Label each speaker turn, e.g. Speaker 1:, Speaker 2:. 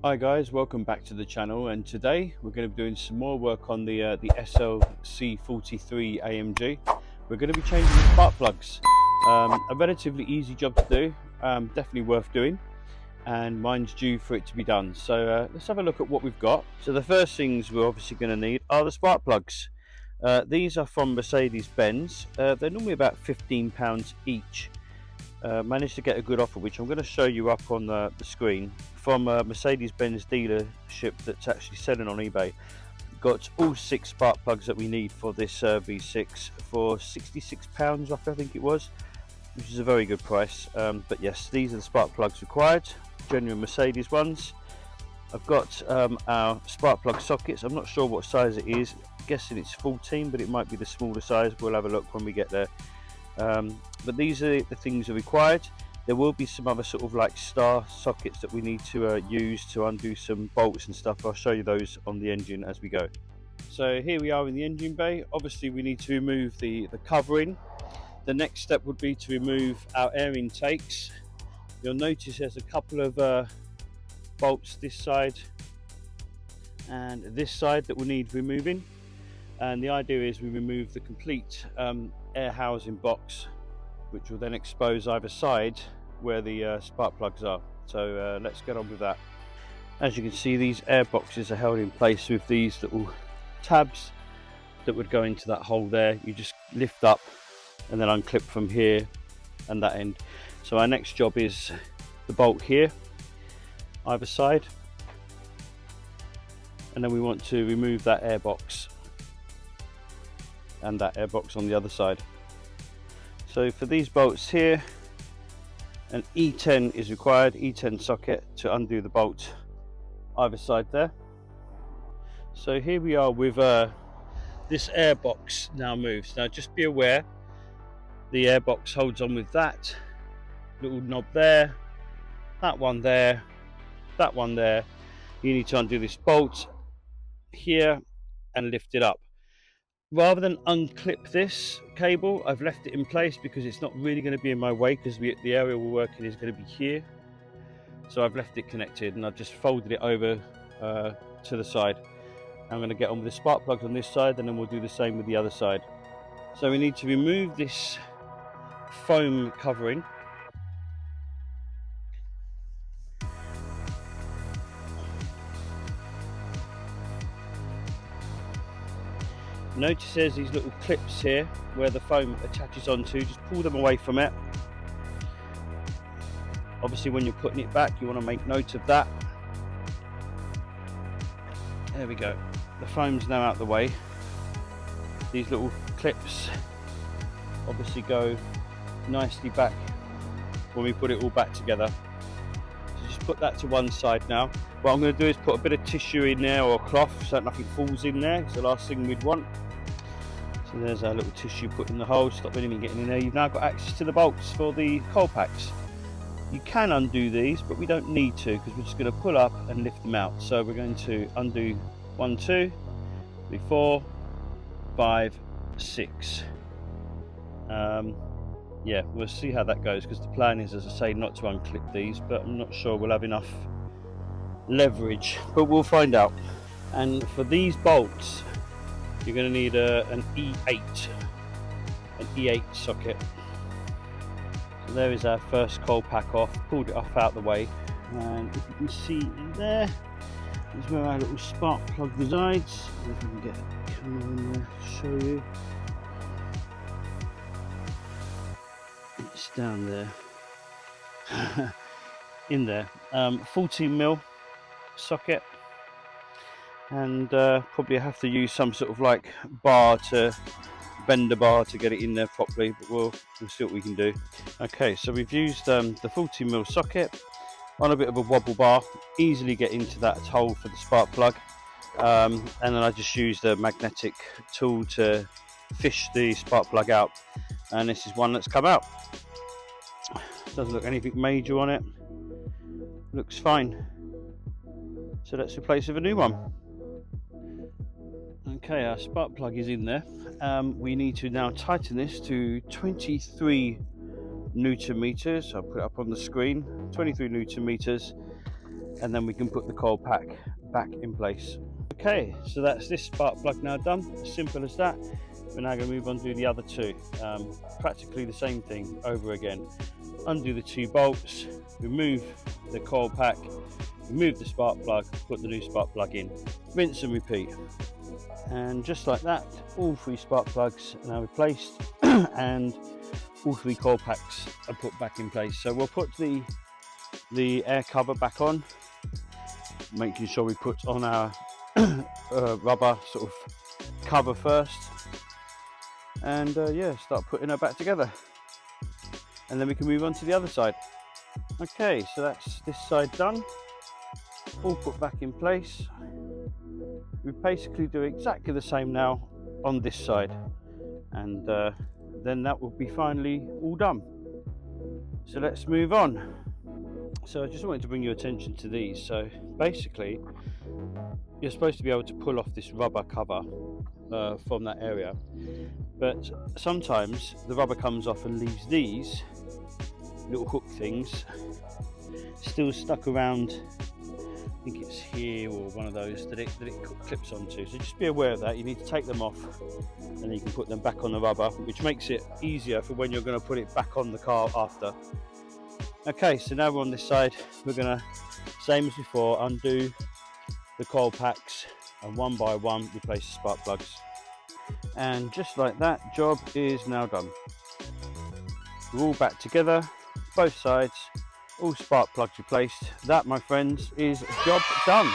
Speaker 1: Hi guys, welcome back to the channel, and today we're going to be doing some more work on the Slc43 Amg. We're going to be changing the spark plugs. A relatively easy job to do, definitely worth doing, and mine's due for it to be done. So let's have a look at what we've got. So the first things we're obviously going to need are the spark plugs. These are from Mercedes-Benz. They're normally about £15 each. Managed to get a good offer, which I'm going to show you up on the screen, from a Mercedes-Benz dealership that's actually selling on eBay. Got all 6 spark plugs that we need for this V6 for £66 off, I think it was, which is a very good price. But yes, these are the spark plugs required, genuine Mercedes ones. I've got our spark plug sockets. I'm not sure what size it is, I'm guessing it's 14, but it might be the smaller size. We'll have a look when we get there. But these are the things that are required. There will be some other sort of like star sockets that we need to use to undo some bolts and stuff. I'll show you those on the engine as we go. So here we are in the engine bay. Obviously we need to remove the covering. The next step would be to remove our air intakes. You'll notice there's a couple of bolts this side and this side that will need removing, and the idea is we remove the complete air housing box, which will then expose either side where the spark plugs are. So let's get on with that. As you can see, these air boxes are held in place with these little tabs that would go into that hole there. You just lift up and then unclip from here and that end. So our next job is the bolt here, either side, and then we want to remove that air box and that air box on the other side. So for these bolts here, an E10 is required, E10 socket to undo the bolt either side there. So here we are with this air box now moves. Now just be aware, the air box holds on with that little knob there, that one there, that one there. You need to undo this bolt here and lift it up. Rather than unclip this cable, I've left it in place because it's not really going to be in my way, because the area we're working is going to be here. So I've left it connected and I've just folded it over to the side. I'm going to get on with the spark plugs on this side, and then we'll do the same with the other side. So we need to remove this foam covering. Notice there's these little clips here where the foam attaches onto. Just pull them away from it. Obviously when you're putting it back, you want to make note of that. There we go. The foam's now out the way. These little clips obviously go nicely back when we put it all back together. So just put that to one side now. What I'm going to do is put a bit of tissue in there, or cloth, so that nothing falls in there. It's the last thing we'd want. So there's our little tissue put in the hole, stop anything getting in there. You've now got access to the bolts for the coil packs. You can undo these, but we don't need to, because we're just going to pull up and lift them out. So we're going to undo 1, 2, 3, 4, 5, 6. Yeah, we'll see how that goes, because the plan is, as I say, not to unclip these, but I'm not sure we'll have enough leverage, but we'll find out. And for these bolts, you're going to need an E8 socket. So there is our first coil pack off. Pulled it off out the way, and if you can see in there is where our little spark plug resides. If I can get a camera in there to show you, it's down there. In there, 14mm socket, and probably have to use some sort of like bar to bend the bar to get it in there properly, but we'll see what we can do. Okay, so we've used the 14mm socket on a bit of a wobble bar, easily get into that hole for the spark plug, and then I just used a magnetic tool to fish the spark plug out, and this is one that's come out. Doesn't look anything major on it, looks fine. So let's replace it with a new one. Okay, our spark plug is in there. We need to now tighten this to 23 Newton meters. I'll put it up on the screen. 23 Newton meters. and then we can put the coil pack back in place. Okay, so that's this spark plug now done. As simple as that. We're now going to move on to do the other two. Practically the same thing over again. Undo the 2 bolts, remove the coil pack, remove the spark plug, put the new spark plug in, rinse and repeat. And just like that, all 3 spark plugs are now replaced and all 3 coil packs are put back in place. So we'll put the air cover back on, making sure we put on our rubber sort of cover first, and yeah, start putting her back together, and then we can move on to the other side. Okay, so that's this side done, all put back in place. We basically do exactly the same now on this side, and then that will be finally all done. So let's move on. So I just wanted to bring your attention to these. So basically you're supposed to be able to pull off this rubber cover from that area, but sometimes the rubber comes off and leaves these little hook things still stuck around. I think it's here or one of those that it clips onto. So just be aware of that. You need to take them off and then you can put them back on the rubber, which makes it easier for when you're going to put it back on the car after. Okay, so now we're on this side. We're going to, same as before, undo the coil packs and one by one replace the spark plugs. And just like that, job is now done. We're all back together, both sides, all spark plugs replaced. That, my friends, is job done.